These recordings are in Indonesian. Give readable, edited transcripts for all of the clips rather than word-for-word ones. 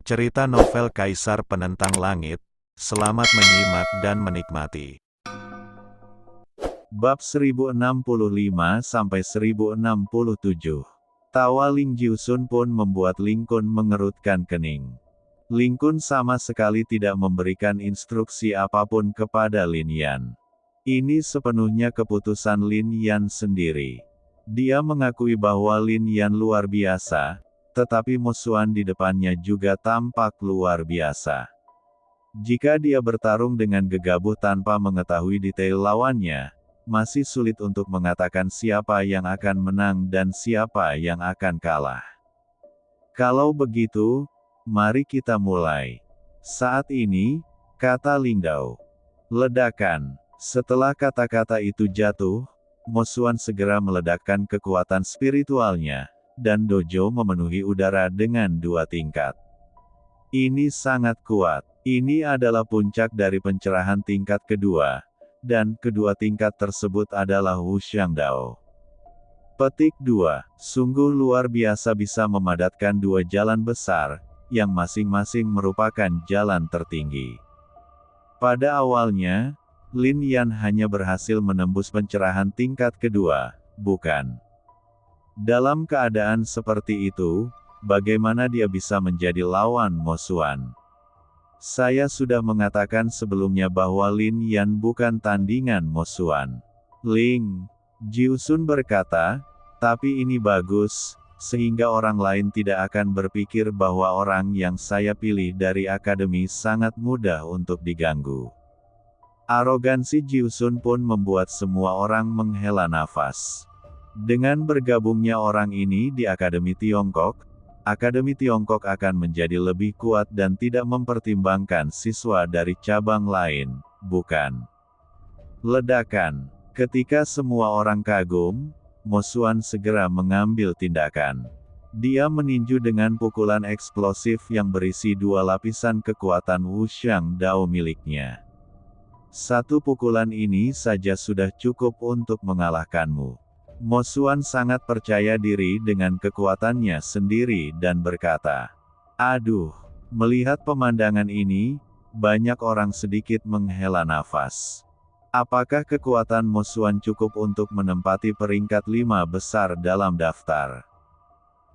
Cerita novel Kaisar Penentang Langit. Selamat menyimak dan menikmati. Bab 1065-1067. Tawa Ling Jiusun pun membuat Ling Kun mengerutkan kening. Ling Kun sama sekali tidak memberikan instruksi apapun kepada Lin Yan. Ini sepenuhnya keputusan Lin Yan sendiri. Dia mengakui bahwa Lin Yan luar biasa, tetapi musuhan di depannya juga tampak luar biasa. Jika dia bertarung dengan gegabah tanpa mengetahui detail lawannya, masih sulit untuk mengatakan siapa yang akan menang dan siapa yang akan kalah. Kalau begitu, mari kita mulai. Saat ini, kata Ling Dao. Ledakan. Setelah kata-kata itu jatuh, musuhan segera meledakkan kekuatan spiritualnya, dan dojo memenuhi udara dengan 2 tingkat. Ini sangat kuat. Ini adalah puncak dari pencerahan tingkat kedua, dan kedua tingkat tersebut adalah Wuxiang Dao. Petik 2. Sungguh luar biasa bisa memadatkan 2 jalan besar, yang masing-masing merupakan jalan tertinggi. Pada awalnya, Lin Yan hanya berhasil menembus pencerahan tingkat kedua, bukan? Dalam keadaan seperti itu, bagaimana dia bisa menjadi lawan musuhan? Saya sudah mengatakan sebelumnya bahwa Lin Yan bukan tandingan musuhan. Ling Jiusun berkata, tapi ini bagus, sehingga orang lain tidak akan berpikir bahwa orang yang saya pilih dari akademi sangat mudah untuk diganggu. Arogansi Jiusun pun membuat semua orang menghela nafas. Dengan bergabungnya orang ini di Akademi Tiongkok akan menjadi lebih kuat dan tidak mempertimbangkan siswa dari cabang lain, bukan? Ledakan. Ketika semua orang kagum, musuhan segera mengambil tindakan. Dia meninju dengan pukulan eksplosif yang berisi 2 lapisan kekuatan Wuxiang Dao miliknya. Satu pukulan ini saja sudah cukup untuk mengalahkanmu. Musuhan sangat percaya diri dengan kekuatannya sendiri dan berkata, "Aduh." Melihat pemandangan ini, banyak orang sedikit menghela nafas. Apakah kekuatan musuhan cukup untuk menempati peringkat 5 besar dalam daftar?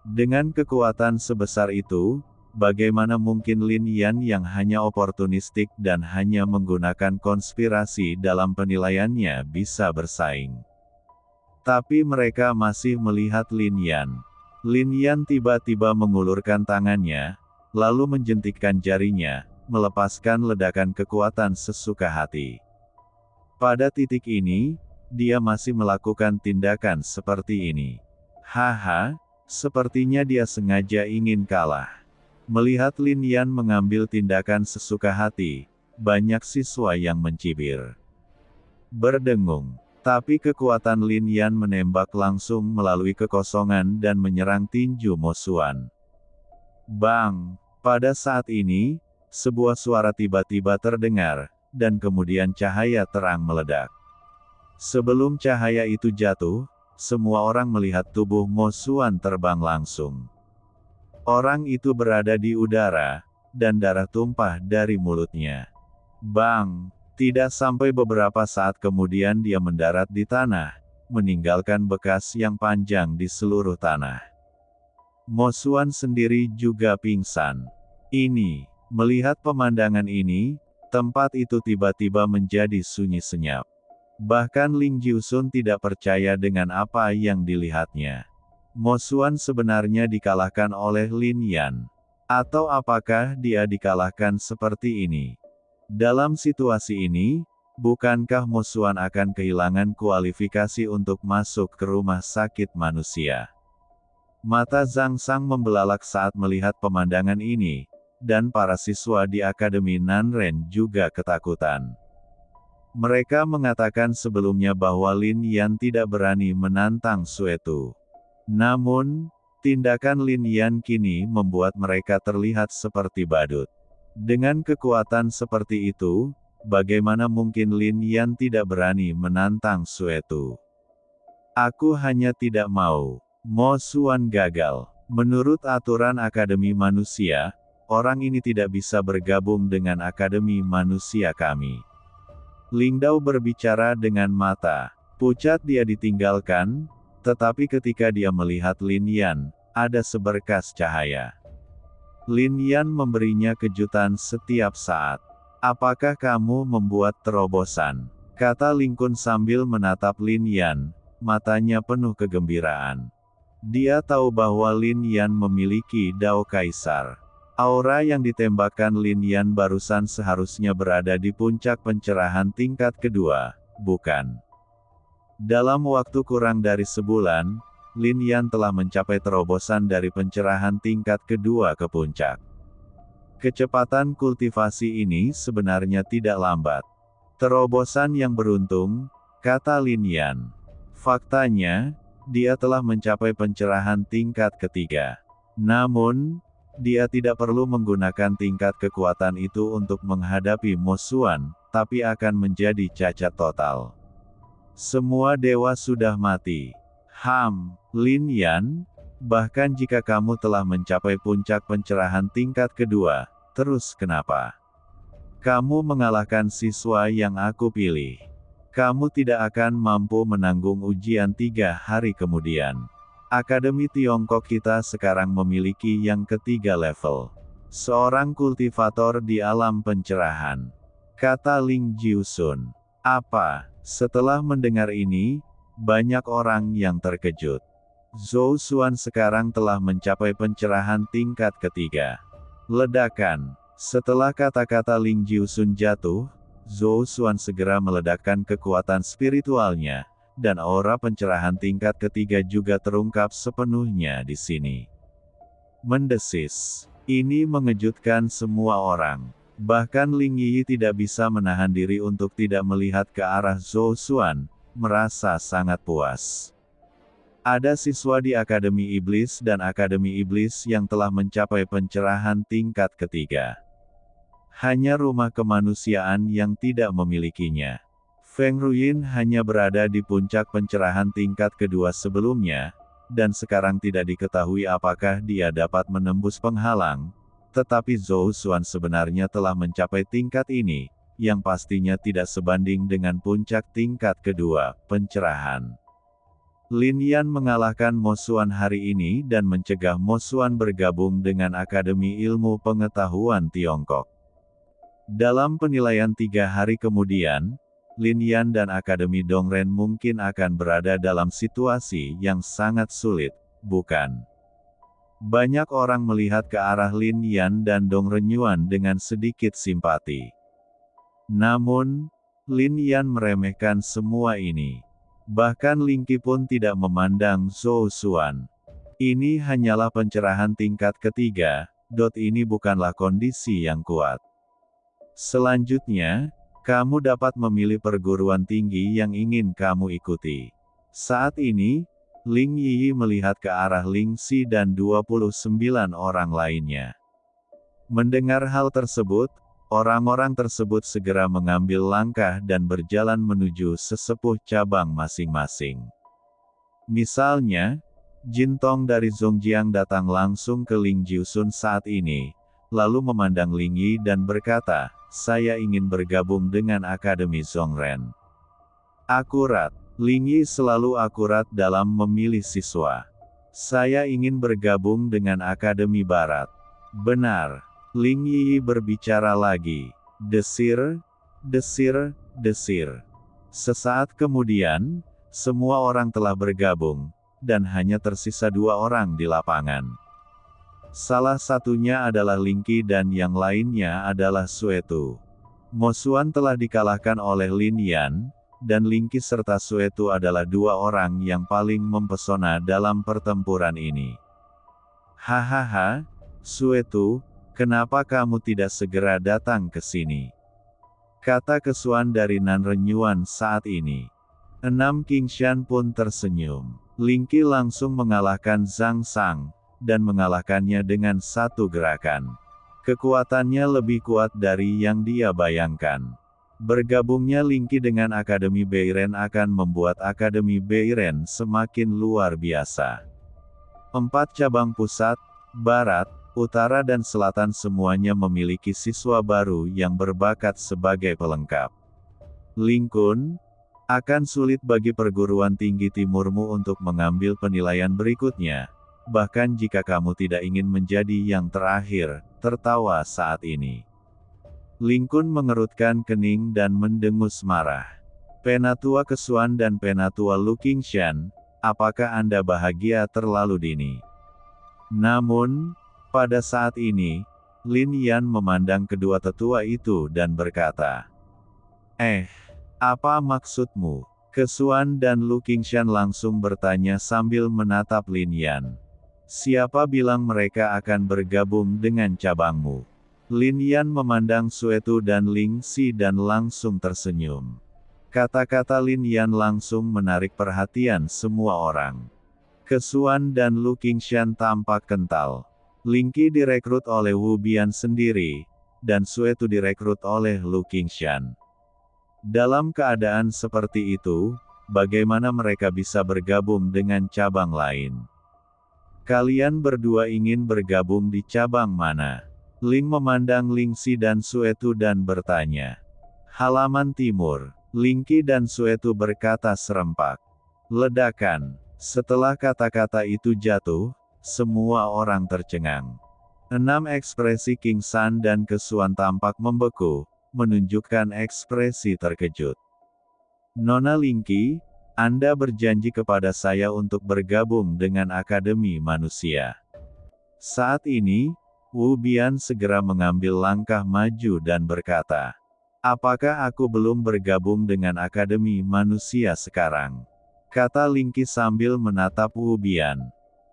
Dengan kekuatan sebesar itu, bagaimana mungkin Lin Yan yang hanya oportunistik dan hanya menggunakan konspirasi dalam penilaiannya bisa bersaing? Tapi mereka masih melihat Lin Yan. Lin Yan tiba-tiba mengulurkan tangannya, lalu menjentikkan jarinya, melepaskan ledakan kekuatan sesuka hati. Pada titik ini, dia masih melakukan tindakan seperti ini. Haha, sepertinya dia sengaja ingin kalah. Melihat Lin Yan mengambil tindakan sesuka hati, banyak siswa yang mencibir. Berdengung. Tapi kekuatan Lin Yan menembak langsung melalui kekosongan dan menyerang tinju musuhan. Bang! Pada saat ini, sebuah suara tiba-tiba terdengar, dan kemudian cahaya terang meledak. Sebelum cahaya itu jatuh, semua orang melihat tubuh musuhan terbang langsung. Orang itu berada di udara, dan darah tumpah dari mulutnya. Bang! Tidak sampai beberapa saat kemudian dia mendarat di tanah, meninggalkan bekas yang panjang di seluruh tanah. Musuhan sendiri juga pingsan. Melihat pemandangan ini, tempat itu tiba-tiba menjadi sunyi senyap. Bahkan Ling Jiusun tidak percaya dengan apa yang dilihatnya. Musuhan sebenarnya dikalahkan oleh Lin Yan. Atau apakah dia dikalahkan seperti ini? Dalam situasi ini, bukankah musuhan akan kehilangan kualifikasi untuk masuk ke rumah sakit manusia? Mata Zhang Sang membelalak saat melihat pemandangan ini, dan para siswa di Akademi Nanren juga ketakutan. Mereka mengatakan sebelumnya bahwa Lin Yan tidak berani menantang Suetu. Namun, tindakan Lin Yan kini membuat mereka terlihat seperti badut. Dengan kekuatan seperti itu, bagaimana mungkin Lin Yan tidak berani menantang Suetu? Aku hanya tidak mau. Mo Xuan gagal. Menurut aturan Akademi Manusia, orang ini tidak bisa bergabung dengan Akademi Manusia kami. Lingdao berbicara dengan mata pucat. Dia ditinggalkan, tetapi ketika dia melihat Lin Yan, ada seberkas cahaya. Lin Yan memberinya kejutan setiap saat. Apakah kamu membuat terobosan? Kata Ling Kun sambil menatap Lin Yan, matanya penuh kegembiraan. Dia tahu bahwa Lin Yan memiliki Dao Kaisar. Aura yang ditembakkan Lin Yan barusan seharusnya berada di puncak pencerahan tingkat kedua, bukan? Dalam waktu kurang dari sebulan, Lin Yan telah mencapai terobosan dari pencerahan tingkat kedua ke puncak. Kecepatan kultivasi ini sebenarnya tidak lambat. Terobosan yang beruntung, kata Lin Yan. Faktanya, dia telah mencapai pencerahan tingkat ketiga. Namun, dia tidak perlu menggunakan tingkat kekuatan itu untuk menghadapi musuhan, tapi akan menjadi cacat total. Semua dewa sudah mati. Lin Yan, bahkan jika kamu telah mencapai puncak pencerahan tingkat kedua, terus kenapa? Kamu mengalahkan siswa yang aku pilih. Kamu tidak akan mampu menanggung ujian 3 hari kemudian. Akademi Tiongkok kita sekarang memiliki yang ketiga level. Seorang kultivator di alam pencerahan. Kata Ling Jiusun. Apa? Setelah mendengar ini, banyak orang yang terkejut. Zhou Xuan sekarang telah mencapai pencerahan tingkat ketiga. Ledakan. Setelah kata-kata Ling Jiusun jatuh, Zhou Xuan segera meledakkan kekuatan spiritualnya, dan aura pencerahan tingkat ketiga juga terungkap sepenuhnya di sini. Mendesis. Ini mengejutkan semua orang. Bahkan Ling Yi tidak bisa menahan diri untuk tidak melihat ke arah Zhou Xuan, merasa sangat puas. Ada siswa di Akademi Iblis dan Akademi Iblis yang telah mencapai pencerahan tingkat ketiga. Hanya rumah kemanusiaan yang tidak memilikinya. Feng Ruyin hanya berada di puncak pencerahan tingkat kedua sebelumnya, dan sekarang tidak diketahui apakah dia dapat menembus penghalang, tetapi Zhou Xuan sebenarnya telah mencapai tingkat ini, yang pastinya tidak sebanding dengan puncak tingkat kedua, pencerahan. Lin Yan mengalahkan Mo Xuan hari ini dan mencegah Mo Xuan bergabung dengan Akademi Ilmu Pengetahuan Tiongkok. Dalam penilaian 3 hari kemudian, Lin Yan dan Akademi Dongren mungkin akan berada dalam situasi yang sangat sulit, bukan? Banyak orang melihat ke arah Lin Yan dan Dongren Yuan dengan sedikit simpati. Namun, Lin Yan meremehkan semua ini. Bahkan Ling Qi pun tidak memandang Zhou Xuan. Ini hanyalah pencerahan tingkat ketiga, ini bukanlah kondisi yang kuat. Selanjutnya, kamu dapat memilih perguruan tinggi yang ingin kamu ikuti. Saat ini, Ling Yi melihat ke arah Ling Xi dan 29 orang lainnya. Mendengar hal tersebut, orang-orang tersebut segera mengambil langkah dan berjalan menuju sesepuh cabang masing-masing. Misalnya, Jin Tong dari Zhongjiang datang langsung ke Ling Jiusun saat ini, lalu memandang Ling Yi dan berkata, saya ingin bergabung dengan Akademi Zhongren. Akurat. Ling Yi selalu akurat dalam memilih siswa. Saya ingin bergabung dengan Akademi Barat. Benar. Ling Yi berbicara lagi. Desir, desir, desir. Sesaat kemudian, semua orang telah bergabung, dan hanya tersisa 2 orang di lapangan. Salah satunya adalah Ling Qi dan yang lainnya adalah Sue Tu. Mo Xuan telah dikalahkan oleh Lin Yan, dan Ling Qi serta Sue Tu adalah 2 orang yang paling mempesona dalam pertempuran ini. Hahaha, Sue Tu, kenapa kamu tidak segera datang ke sini? Kata kesuan dari Nanren Yuan saat ini. 6 Qingshan pun tersenyum. Ling Qi langsung mengalahkan Zhang Sang, dan mengalahkannya dengan 1 gerakan. Kekuatannya lebih kuat dari yang dia bayangkan. Bergabungnya Ling Qi dengan Akademi Beiren akan membuat Akademi Beiren semakin luar biasa. 4 cabang pusat, barat, utara dan selatan semuanya memiliki siswa baru yang berbakat sebagai pelengkap. Lincoln, akan sulit bagi perguruan tinggi timurmu untuk mengambil penilaian berikutnya, bahkan jika kamu tidak ingin menjadi yang terakhir, tertawa saat ini. Lincoln mengerutkan kening dan mendengus marah. Penatua Kesuan dan Penatua Lukingshan, apakah Anda bahagia terlalu dini? Namun, pada saat ini, Lin Yan memandang kedua tetua itu dan berkata, apa maksudmu? Kesuan dan Lukingshan langsung bertanya sambil menatap Lin Yan. Siapa bilang mereka akan bergabung dengan cabangmu? Lin Yan memandang Suetu dan Ling Si dan langsung tersenyum. Kata-kata Lin Yan langsung menarik perhatian semua orang. Kesuan dan Lukingshan tampak kental. Ling Qi direkrut oleh Wu Bian sendiri, dan Suetu direkrut oleh Lukingshan. Dalam keadaan seperti itu, bagaimana mereka bisa bergabung dengan cabang lain? Kalian berdua ingin bergabung di cabang mana? Ling memandang Ling Si dan Suetu dan bertanya. Halaman timur. Ling Qi dan Suetu berkata serempak. Ledakan. Setelah kata-kata itu jatuh, semua orang tercengang. 6 ekspresi King San dan Kesuan tampak membeku, menunjukkan ekspresi terkejut. Nona Ling Qi, Anda berjanji kepada saya untuk bergabung dengan Akademi Manusia. Saat ini, Wu Bian segera mengambil langkah maju dan berkata, apakah aku belum bergabung dengan Akademi Manusia sekarang? Kata Ling Qi sambil menatap Wu Bian.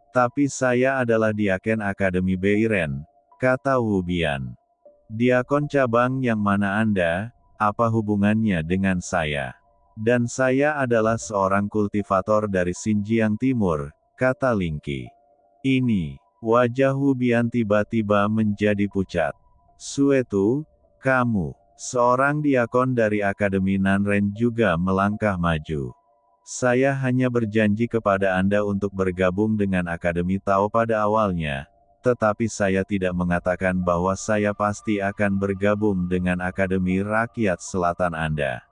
Tapi saya adalah Diaken Akademi Beiren, kata Wu Bian. Diakon cabang yang mana Anda? Apa hubungannya dengan saya? Dan saya adalah seorang kultivator dari Xinjiang Timur, kata Ling Qi. Ini, wajah Wu Bian tiba-tiba menjadi pucat. Suetu, kamu, seorang diakon dari Akademi Nanren juga melangkah maju. Saya hanya berjanji kepada Anda untuk bergabung dengan Akademi Tao pada awalnya, tetapi saya tidak mengatakan bahwa saya pasti akan bergabung dengan Akademi Rakyat Selatan Anda.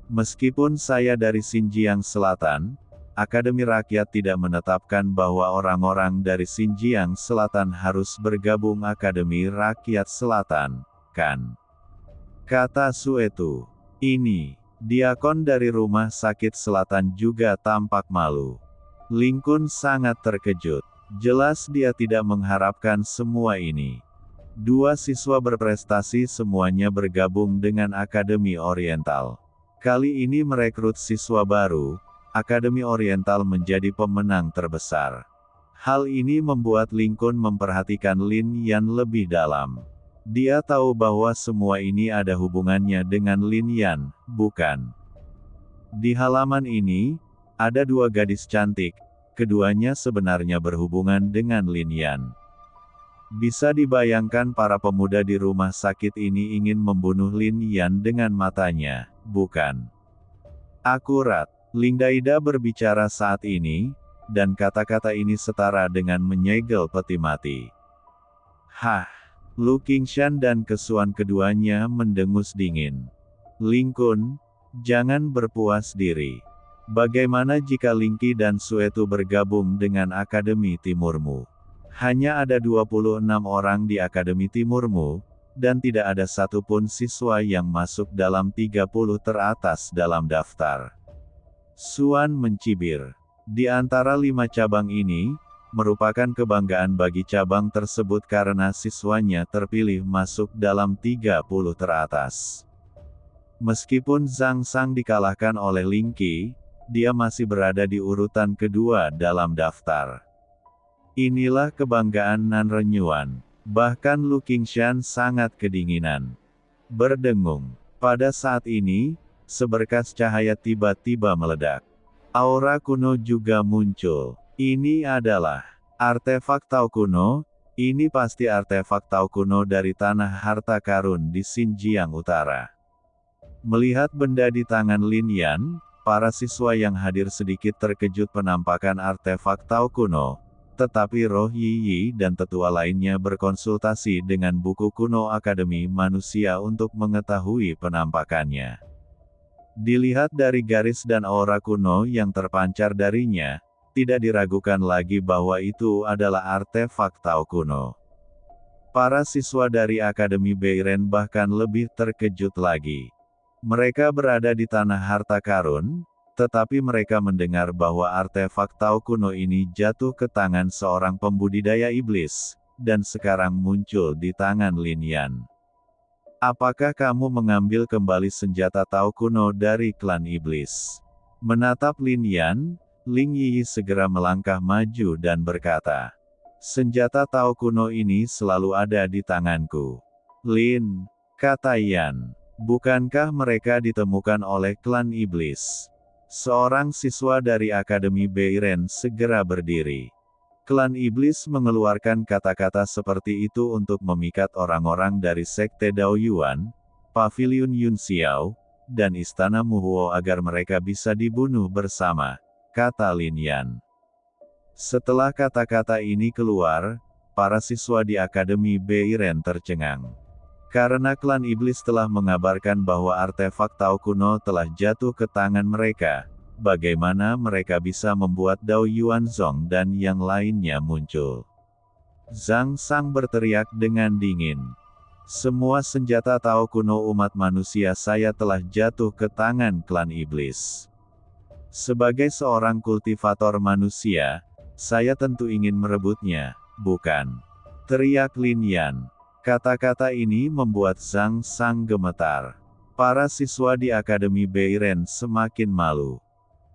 Meskipun saya dari Xinjiang Selatan, Akademi Rakyat tidak menetapkan bahwa orang-orang dari Xinjiang Selatan harus bergabung Akademi Rakyat Selatan, kan? Kata Suetu. Ini, diakon dari Rumah Sakit Selatan juga tampak malu. Lincoln sangat terkejut. Jelas dia tidak mengharapkan semua ini. 2 siswa berprestasi semuanya bergabung dengan Akademi Oriental. Kali ini merekrut siswa baru, Akademi Oriental menjadi pemenang terbesar. Hal ini membuat Lincoln memperhatikan Lin Yan lebih dalam. Dia tahu bahwa semua ini ada hubungannya dengan Lin Yan, bukan? Di halaman ini, ada 2 gadis cantik. Keduanya sebenarnya berhubungan dengan Lin Yan. Bisa dibayangkan para pemuda di rumah sakit ini ingin membunuh Lin Yan dengan matanya, bukan? Akurat, Ling Daida berbicara saat ini, dan kata-kata ini setara dengan menyegel peti mati. Lukingshan dan Kesuan keduanya mendengus dingin. Lincoln, jangan berpuas diri. Bagaimana jika Ling Qi dan Suetu bergabung dengan Akademi Timurmu? Hanya ada 26 orang di Akademi Timurmu, dan tidak ada satupun siswa yang masuk dalam 30 teratas dalam daftar. Suan mencibir. Di antara 5 cabang ini, merupakan kebanggaan bagi cabang tersebut karena siswanya terpilih masuk dalam 30 teratas. Meskipun Zhang Sang dikalahkan oleh Ling Qi, dia masih berada di urutan kedua dalam daftar. Inilah kebanggaan Nanren Yuan. Bahkan Lukingshan sangat kedinginan. Berdengung. Pada saat ini, seberkas cahaya tiba-tiba meledak. Aura kuno juga muncul. Ini adalah artefak Tao kuno. Ini pasti artefak Tao kuno dari tanah harta karun di Xinjiang Utara. Melihat benda di tangan Lin Yan, para siswa yang hadir sedikit terkejut penampakan artefak Tao kuno, tetapi Roh Yi dan tetua lainnya berkonsultasi dengan buku kuno Akademi Manusia untuk mengetahui penampakannya. Dilihat dari garis dan aura kuno yang terpancar darinya, tidak diragukan lagi bahwa itu adalah artefak Tao kuno. Para siswa dari Akademi Beiren bahkan lebih terkejut lagi. Mereka berada di tanah harta karun, tetapi mereka mendengar bahwa artefak Tao kuno ini jatuh ke tangan seorang pembudidaya iblis, dan sekarang muncul di tangan Lin Yan. Apakah kamu mengambil kembali senjata Tao kuno dari klan iblis? Menatap Lin Yan, Ling Yi segera melangkah maju dan berkata, senjata Tao kuno ini selalu ada di tanganku. Lin, kata Yan, bukankah mereka ditemukan oleh klan iblis? Seorang siswa dari Akademi Beiren segera berdiri. Klan iblis mengeluarkan kata-kata seperti itu untuk memikat orang-orang dari Sekte Dao Yuan, Paviliun Yun Xiao, dan Istana Muhuo agar mereka bisa dibunuh bersama, kata Lin Yan. Setelah kata-kata ini keluar, para siswa di Akademi Beiren tercengang. Karena klan iblis telah mengabarkan bahwa artefak Tao kuno telah jatuh ke tangan mereka, bagaimana mereka bisa membuat Dao Yuan Zong dan yang lainnya muncul? Zhang Sang berteriak dengan dingin. Semua senjata Tao kuno umat manusia saya telah jatuh ke tangan klan iblis. Sebagai seorang kultivator manusia, saya tentu ingin merebutnya, bukan? Teriak Lin Yan. Kata-kata ini membuat Zhang Sang gemetar. Para siswa di Akademi Beiren semakin malu.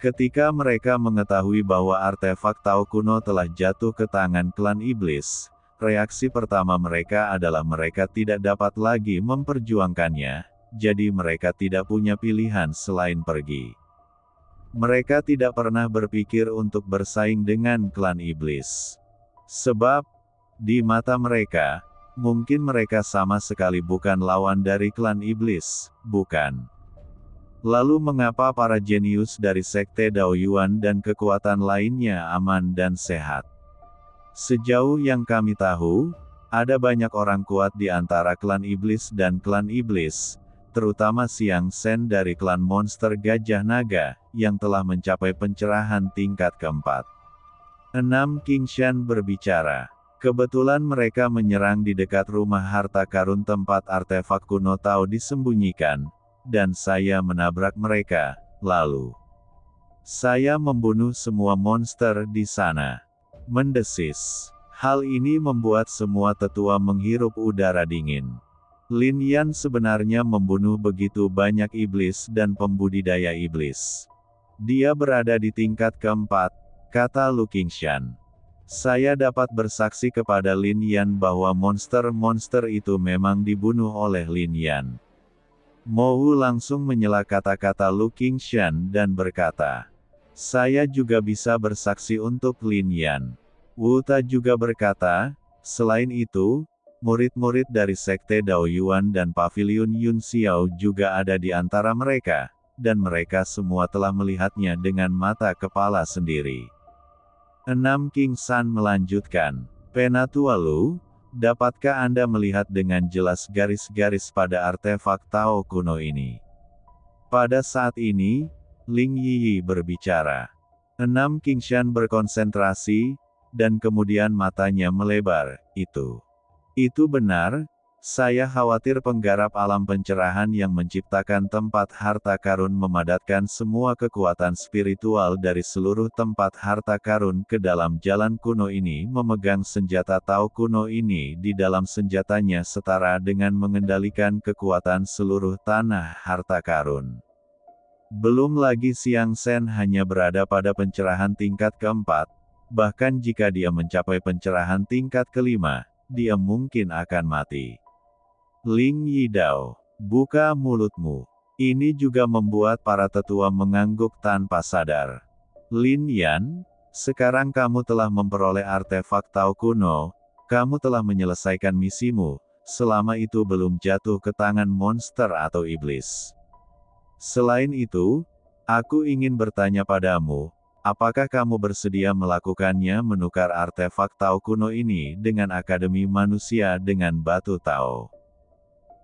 Ketika mereka mengetahui bahwa artefak Tao kuno telah jatuh ke tangan klan iblis, reaksi pertama mereka adalah mereka tidak dapat lagi memperjuangkannya, jadi mereka tidak punya pilihan selain pergi. Mereka tidak pernah berpikir untuk bersaing dengan klan iblis. Sebab, di mata mereka, mungkin mereka sama sekali bukan lawan dari klan iblis, bukan? Lalu mengapa para jenius dari Sekte Dao Yuan dan kekuatan lainnya aman dan sehat? Sejauh yang kami tahu, ada banyak orang kuat di antara klan iblis dan klan iblis, terutama Xiang Shen dari klan monster Gajah Naga, yang telah mencapai pencerahan tingkat keempat. 6 King Shan berbicara. Kebetulan mereka menyerang di dekat rumah harta karun tempat artefak kuno Tao disembunyikan, dan saya menabrak mereka, lalu saya membunuh semua monster di sana. Mendesis. Hal ini membuat semua tetua menghirup udara dingin. Lin Yan sebenarnya membunuh begitu banyak iblis dan pembudidaya iblis. Dia berada di tingkat keempat, kata Lu Qingshan. Saya dapat bersaksi kepada Lin Yan bahwa monster-monster itu memang dibunuh oleh Lin Yan. Mo Wu langsung menyela kata-kata Lu Qingshan dan berkata, saya juga bisa bersaksi untuk Lin Yan. Wu Ta juga berkata, selain itu, murid-murid dari Sekte Dao Yuan dan Paviliun Yun Xiao juga ada di antara mereka, dan mereka semua telah melihatnya dengan mata kepala sendiri. 6 King San melanjutkan, Penatua Lu, dapatkah Anda melihat dengan jelas garis-garis pada artefak Tao kuno ini? Pada saat ini, Ling Yi berbicara. 6 King Shan berkonsentrasi, dan kemudian matanya melebar, Itu benar, saya khawatir penggarap alam pencerahan yang menciptakan tempat harta karun memadatkan semua kekuatan spiritual dari seluruh tempat harta karun ke dalam jalan kuno ini memegang senjata Tao kuno ini di dalam senjatanya setara dengan mengendalikan kekuatan seluruh tanah harta karun. Belum lagi Xiang Shen hanya berada pada pencerahan tingkat keempat, bahkan jika dia mencapai pencerahan tingkat kelima, dia mungkin akan mati. Ling Yidao, buka mulutmu. Ini juga membuat para tetua mengangguk tanpa sadar. Lin Yan, sekarang kamu telah memperoleh artefak Tao kuno, kamu telah menyelesaikan misimu, selama itu belum jatuh ke tangan monster atau iblis. Selain itu, aku ingin bertanya padamu, Apakah kamu bersedia melakukannya, menukar artefak Tao kuno ini dengan Akademi Manusia dengan batu Tao?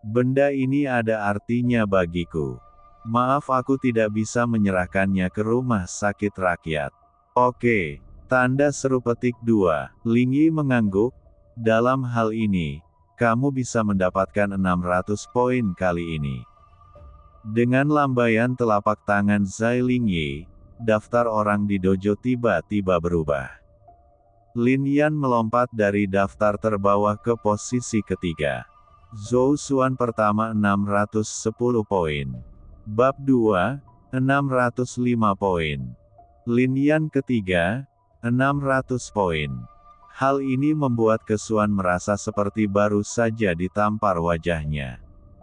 Benda ini ada artinya bagiku. Maaf, aku tidak bisa menyerahkannya ke rumah sakit rakyat. Oke. Tanda seru petik 2. Lingyi mengangguk. Dalam hal ini, kamu bisa mendapatkan 600 poin kali ini. Dengan lambaian telapak tangan Zai Lingyi, daftar orang di dojo tiba-tiba berubah. Lin Yan melompat dari daftar terbawah ke posisi ketiga. Zhou Xuan pertama 610 poin. Bab 2, 605 poin. Lin Yan ketiga, 600 poin. Hal ini membuat Kesuan merasa seperti baru saja ditampar wajahnya.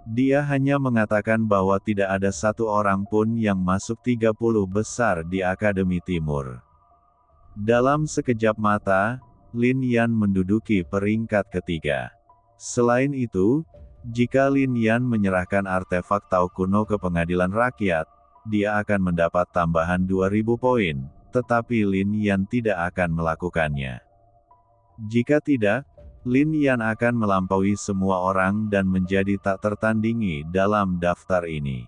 Dia hanya mengatakan bahwa tidak ada satu orang pun yang masuk 30 besar di Akademi Timur. Dalam sekejap mata, Lin Yan menduduki peringkat ketiga. Selain itu, jika Lin Yan menyerahkan artefak Tao kuno ke pengadilan rakyat, dia akan mendapat tambahan 2000 poin, tetapi Lin Yan tidak akan melakukannya. Jika tidak, Lin Yan akan melampaui semua orang dan menjadi tak tertandingi dalam daftar ini.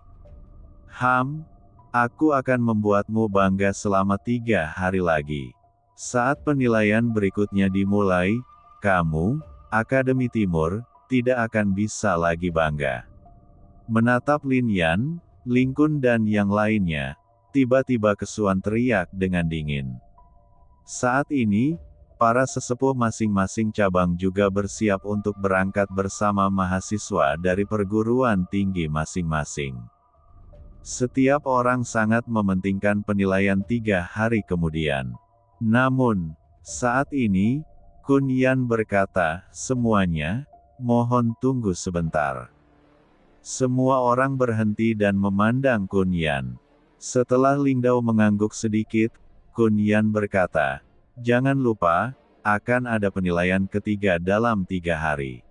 Aku akan membuatmu bangga selama 3 hari lagi. Saat penilaian berikutnya dimulai, kamu, Akademi Timur, tidak akan bisa lagi bangga. Menatap Lin Yan, Ling Kun dan yang lainnya, tiba-tiba Kesuan teriak dengan dingin. Saat ini, para sesepuh masing-masing cabang juga bersiap untuk berangkat bersama mahasiswa dari perguruan tinggi masing-masing. Setiap orang sangat mementingkan penilaian 3 hari kemudian. Namun, saat ini, Kun Yan berkata, "Semuanya, mohon tunggu sebentar." Semua orang berhenti dan memandang Kun Yan. Setelah Lingdao mengangguk sedikit, Kun Yan berkata, "Jangan lupa, akan ada penilaian ketiga dalam 3 hari.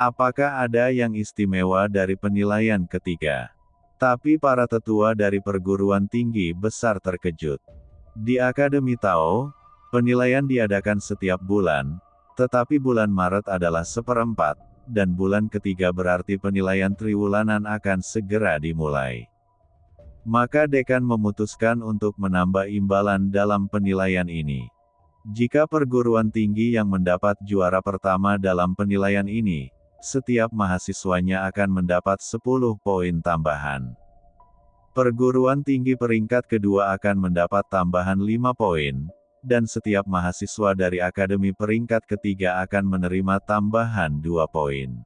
Apakah ada yang istimewa dari penilaian ketiga?" Tapi para tetua dari perguruan tinggi besar terkejut. Di Akademi Tao, penilaian diadakan setiap bulan, tetapi bulan Maret adalah seperempat, dan bulan ketiga berarti penilaian triwulanan akan segera dimulai. Maka dekan memutuskan untuk menambah imbalan dalam penilaian ini. Jika perguruan tinggi yang mendapat juara pertama dalam penilaian ini, setiap mahasiswanya akan mendapat 10 poin tambahan. Perguruan tinggi peringkat kedua akan mendapat tambahan 5 poin, dan setiap mahasiswa dari akademi peringkat ketiga akan menerima tambahan 2 poin.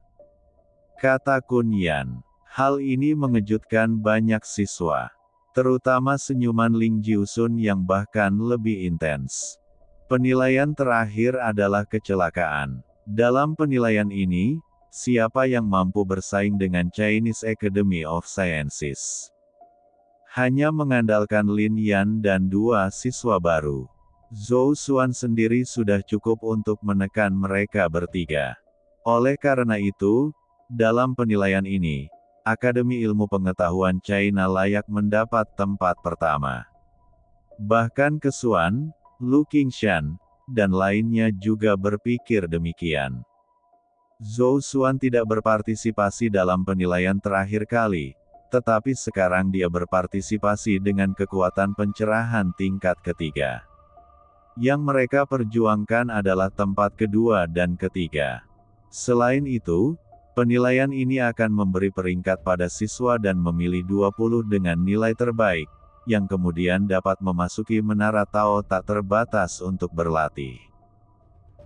Kata Kun Yan. Hal ini mengejutkan banyak siswa. Terutama senyuman Ling Jiusun yang bahkan lebih intens. Penilaian terakhir adalah kecelakaan. Dalam penilaian ini, siapa yang mampu bersaing dengan Chinese Academy of Sciences? Hanya mengandalkan Lin Yan dan 2 siswa baru. Zhou Xuan sendiri sudah cukup untuk menekan mereka bertiga. Oleh karena itu, dalam penilaian ini, Akademi Ilmu Pengetahuan China layak mendapat tempat pertama. Bahkan Kesuan, Lu Qingshan, dan lainnya juga berpikir demikian. Zhou Xuan tidak berpartisipasi dalam penilaian terakhir kali, tetapi sekarang dia berpartisipasi dengan kekuatan pencerahan tingkat ketiga. Yang mereka perjuangkan adalah tempat kedua dan ketiga. Selain itu, penilaian ini akan memberi peringkat pada siswa dan memilih 20 dengan nilai terbaik, yang kemudian dapat memasuki menara Tao tak terbatas untuk berlatih.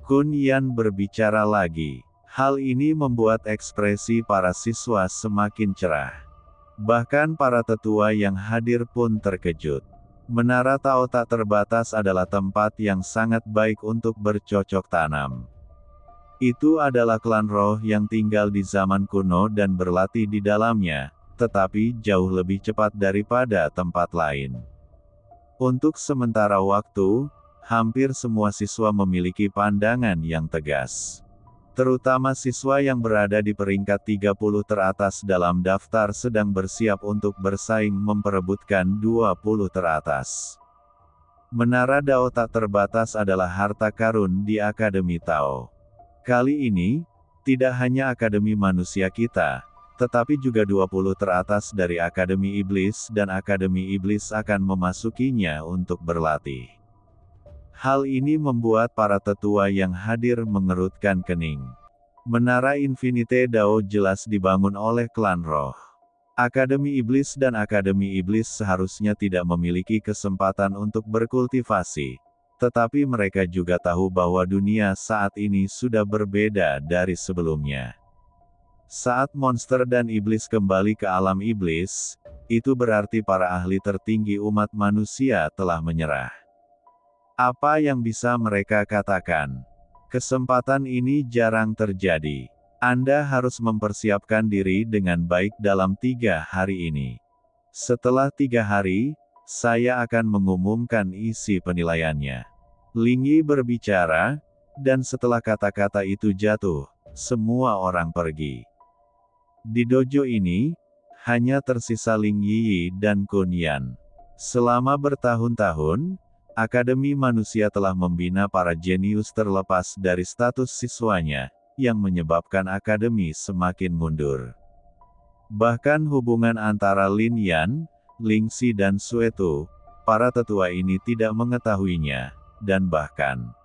Kun Yan berbicara lagi. Hal ini membuat ekspresi para siswa semakin cerah. Bahkan para tetua yang hadir pun terkejut. Menara Tao tak terbatas adalah tempat yang sangat baik untuk bercocok tanam. Itu adalah klan roh yang tinggal di zaman kuno dan berlatih di dalamnya, tetapi jauh lebih cepat daripada tempat lain. Untuk sementara waktu, hampir semua siswa memiliki pandangan yang tegas. Terutama siswa yang berada di peringkat 30 teratas dalam daftar sedang bersiap untuk bersaing memperebutkan 20 teratas. Menara Dao tak terbatas adalah harta karun di Akademi Tao. Kali ini, tidak hanya Akademi Manusia kita, tetapi juga 20 teratas dari Akademi Iblis dan Akademi Iblis akan memasukinya untuk berlatih. Hal ini membuat para tetua yang hadir mengerutkan kening. Menara Infinite Dao jelas dibangun oleh klan roh. Akademi Iblis dan Akademi Iblis seharusnya tidak memiliki kesempatan untuk berkultivasi, tetapi mereka juga tahu bahwa dunia saat ini sudah berbeda dari sebelumnya. Saat monster dan iblis kembali ke alam iblis, itu berarti para ahli tertinggi umat manusia telah menyerah. Apa yang bisa mereka katakan? Kesempatan ini jarang terjadi. Anda harus mempersiapkan diri dengan baik dalam 3 hari ini. Setelah 3 hari, saya akan mengumumkan isi penilaiannya. Ling Yi berbicara, dan setelah kata-kata itu jatuh, semua orang pergi. Di dojo ini, hanya tersisa Ling Yi dan Kun Yan. Selama bertahun-tahun, Akademi Manusia telah membina para jenius terlepas dari status siswanya, yang menyebabkan akademi semakin mundur. Bahkan hubungan antara Lin Yan, Ling Xi dan Suetu, para tetua ini tidak mengetahuinya, dan bahkan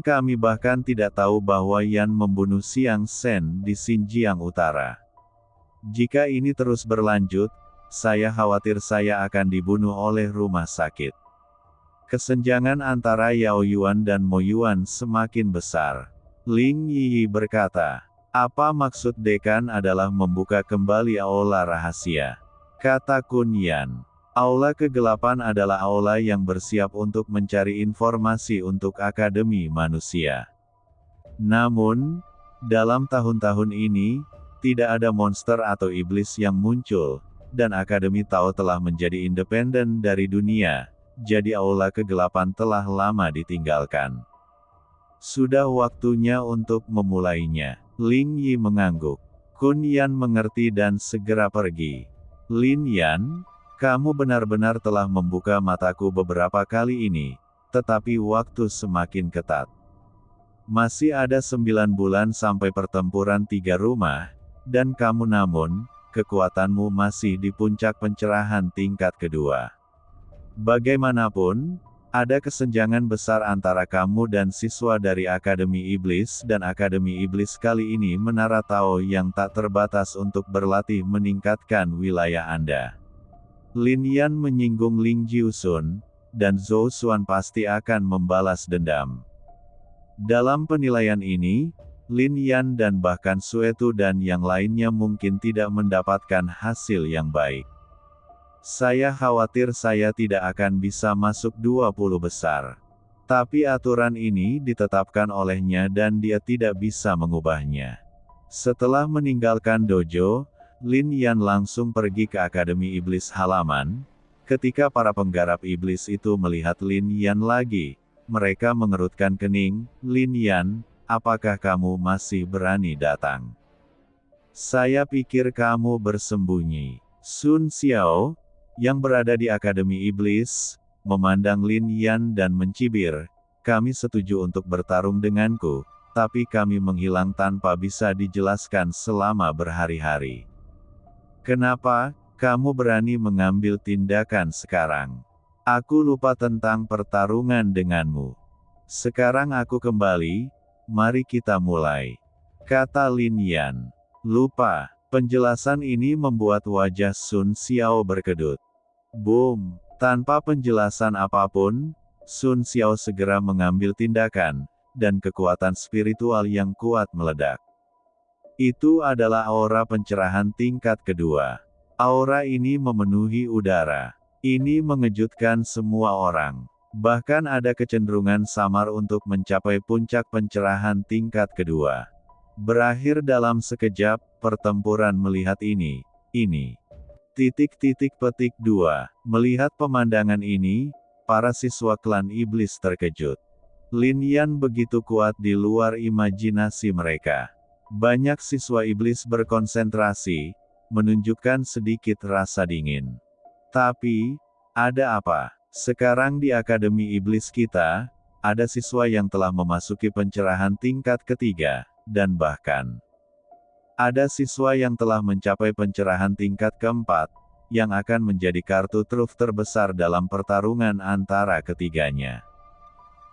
kami bahkan tidak tahu bahwa Yan membunuh Xiang Shen di Xinjiang Utara. Jika ini terus berlanjut, saya khawatir saya akan dibunuh oleh rumah sakit. Kesenjangan antara Yao Yuan dan Mo Yuan semakin besar. Ling Yi berkata, apa maksud dekan adalah membuka kembali aula rahasia? Kata Kun Yan, aula kegelapan adalah aula yang bersiap untuk mencari informasi untuk Akademi Manusia. Namun, dalam tahun-tahun ini, tidak ada monster atau iblis yang muncul, dan Akademi Tao telah menjadi independen dari dunia. Jadi aula kegelapan telah lama ditinggalkan. Sudah waktunya untuk memulainya. Ling Yi mengangguk. Kun Yan mengerti dan segera pergi. Lin Yan, kamu benar-benar telah membuka mataku beberapa kali ini, tetapi waktu semakin ketat. Masih ada 9 bulan sampai pertempuran 3 rumah, dan kamu namun, kekuatanmu masih di puncak pencerahan tingkat kedua. Bagaimanapun, ada kesenjangan besar antara kamu dan siswa dari Akademi Iblis dan Akademi Iblis kali ini Menara Tao yang tak terbatas untuk berlatih meningkatkan wilayah Anda. Lin Yan menyinggung Ling Jiusun, dan Zhou Xuan pasti akan membalas dendam. Dalam penilaian ini, Lin Yan dan bahkan Suetu dan yang lainnya mungkin tidak mendapatkan hasil yang baik. Saya khawatir saya tidak akan bisa masuk 20 besar. Tapi aturan ini ditetapkan olehnya dan dia tidak bisa mengubahnya. Setelah meninggalkan dojo, Lin Yan langsung pergi ke Akademi Iblis halaman. Ketika para penggarap iblis itu melihat Lin Yan lagi, mereka mengerutkan kening. Lin Yan, apakah kamu masih berani datang? Saya pikir kamu bersembunyi. Sun Xiao, yang berada di Akademi Iblis, memandang Lin Yan dan mencibir, kami setuju untuk bertarung denganku, tapi kami menghilang tanpa bisa dijelaskan selama berhari-hari. Kenapa, kamu berani mengambil tindakan sekarang? Aku lupa tentang pertarungan denganmu. Sekarang aku kembali, mari kita mulai. Kata Lin Yan. Lupa, penjelasan ini membuat wajah Sun Xiao berkedut. Boom! Tanpa penjelasan apapun, Sun Xiao segera mengambil tindakan, dan kekuatan spiritual yang kuat meledak. Itu adalah aura pencerahan tingkat kedua. Aura ini memenuhi udara. Ini mengejutkan semua orang. Bahkan ada kecenderungan samar untuk mencapai puncak pencerahan tingkat kedua. Berakhir dalam sekejap, pertempuran melihat ini. Petik 2. Melihat pemandangan ini, para siswa klan iblis terkejut. Lin Yan begitu kuat di luar imajinasi mereka. Banyak siswa iblis berkonsentrasi, menunjukkan sedikit rasa dingin. Tapi, ada apa? Sekarang di Akademi Iblis kita, ada siswa yang telah memasuki pencerahan tingkat ketiga, dan bahkan ada siswa yang telah mencapai pencerahan tingkat keempat, yang akan menjadi kartu truf terbesar dalam pertarungan antara ketiganya.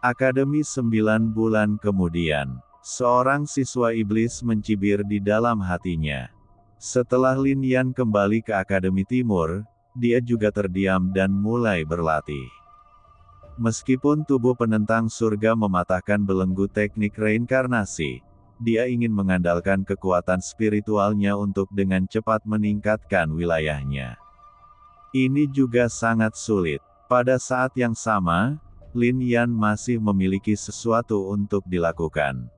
Akademi 9 bulan kemudian, seorang siswa iblis mencibir di dalam hatinya. Setelah Lin Yan kembali ke Akademi Timur, dia juga terdiam dan mulai berlatih. Meskipun tubuh penentang surga mematahkan belenggu teknik reinkarnasi, dia ingin mengandalkan kekuatan spiritualnya untuk dengan cepat meningkatkan wilayahnya. Ini juga sangat sulit. Pada saat yang sama, Lin Yan masih memiliki sesuatu untuk dilakukan.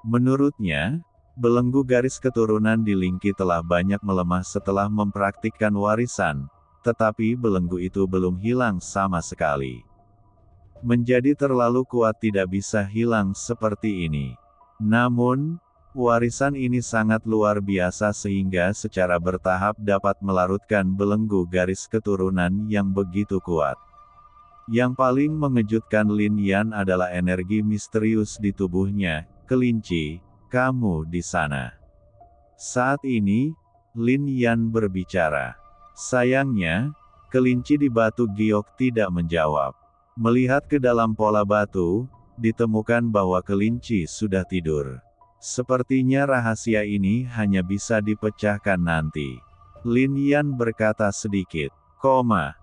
Menurutnya, belenggu garis keturunan di Lingqi telah banyak melemah setelah mempraktikkan warisan, tetapi belenggu itu belum hilang sama sekali. Menjadi terlalu kuat tidak bisa hilang seperti ini. Namun, warisan ini sangat luar biasa sehingga secara bertahap dapat melarutkan belenggu garis keturunan yang begitu kuat. Yang paling mengejutkan Lin Yan adalah energi misterius di tubuhnya. Kelinci, kamu di sana. Saat ini, Lin Yan berbicara. Sayangnya, kelinci di batu giok tidak menjawab. Melihat ke dalam pola batu, ditemukan bahwa kelinci sudah tidur. Sepertinya rahasia ini hanya bisa dipecahkan nanti. Lin Yan berkata sedikit, koma.